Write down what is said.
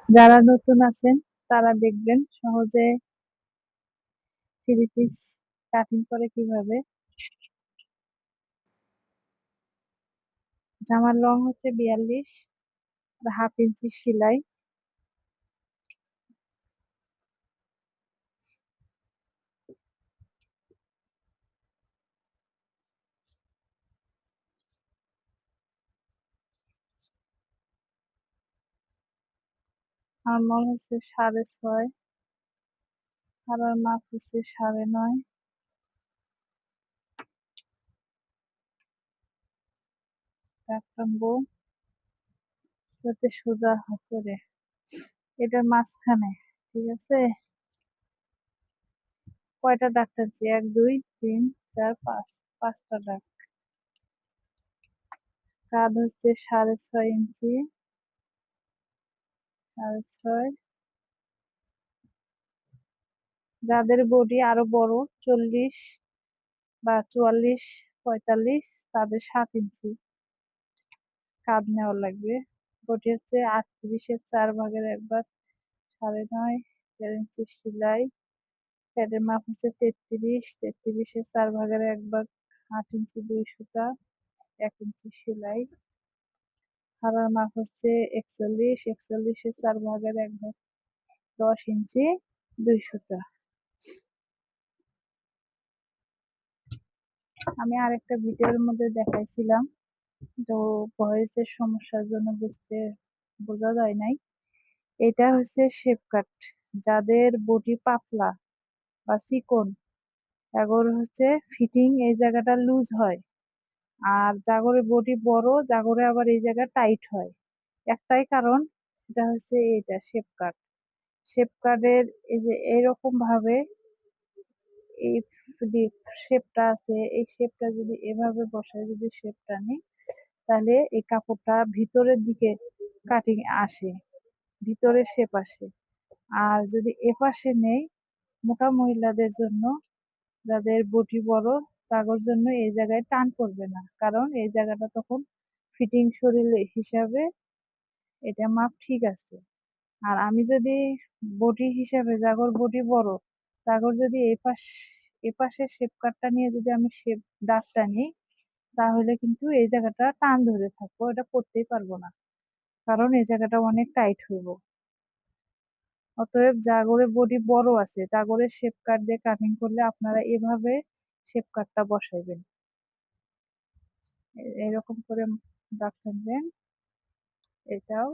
যারা নতুন আছেন তারা দেখবেন সহজে থ্রি পিস কাটিং করে কিভাবে। জামার লং হচ্ছে 42, আর হাফ ইঞ্চি সেলাই। আর মাপ হচ্ছে 6.5, আর মাপ হচ্ছে 9.5। দাগ টানবো যাতে সোজা করে এটার মাঝখানে। ঠিক আছে, কয়টা দাগ টানছি? 1 2 3 4 5, 5টা দাগ। কাঁধ হচ্ছে 6.5 ইঞ্চি, 6.5। যাদের বডি আরো বড় 40 বা 44 45, তাদের 7 ইঞ্চি কাঁধ নেওয়া লাগবে। বডি হচ্ছে 38-এর 4/1 ভাগ, 9.5, 1.5 ইঞ্চি সেলাই। প্যাডের মাপ হচ্ছে 33, 33-এর 4/1 ভাগ, 8 ইঞ্চি 2 সুতা, 1 ইঞ্চি সেলাই। হাতার মাপ হচ্ছে 41, 41-এর 4/1 ভাগ, 10 ইঞ্চি 2 সুতা। আমি আরেকটা ভিডিওর মধ্যে দেখাইছিলাম, তো ভয়েসের সমস্যার জন্য বোঝা যায় নাই। এটা হচ্ছে শেপ কাট। যাদের বডি পাতলা বা চিকন, জাগর হচ্ছে ফিটিং এই জায়গাটা লুজ হয়। আর জাগরে বডি বড়, জাগরে আবার এই জায়গা টাইট হয়। একটাই কারণ, সেটা হচ্ছে এইটা শেপ কাট। শেপ কাটের এই যে এরকম ভাবে এই শেপটা আছে, এই শেপটা যদি এভাবে বসায়, যদি শেপটা নিই, তাহলে এই কাপড়টা ভিতরের দিকে কাটিং আসে, ভিতরে শেপ আসে। আর যদি এপাশে নেই, মোটা মহিলাদের জন্য, যাদের বডি বড়, তাদের জন্য এই জায়গায় টান পড়বে না, কারণ এই জায়গাটা তখন ফিটিং শরীর হিসাবে এটা মাপ ঠিক আছে। আর আমি যদি বডি হিসাবে, জাগর বডি বড়, জাগর যদি এপাশে শেপ কাটটা নিয়ে যদি আমি শেপ দাগটা নিই, তাহলে কিন্তু এই জায়গাটা টান ধরে থাকবো, এটা করতেই পারবো না, কারণ এই জায়গাটা অনেক টাইট হইব। অতএব জাগরে বডি বড় আছে, জাগরের শেপ কাট দিয়ে কাটিং করলে আপনারা এভাবে শেপ কাটটা বসাইবেন, এরকম করে দাগ টানবেন। এটাও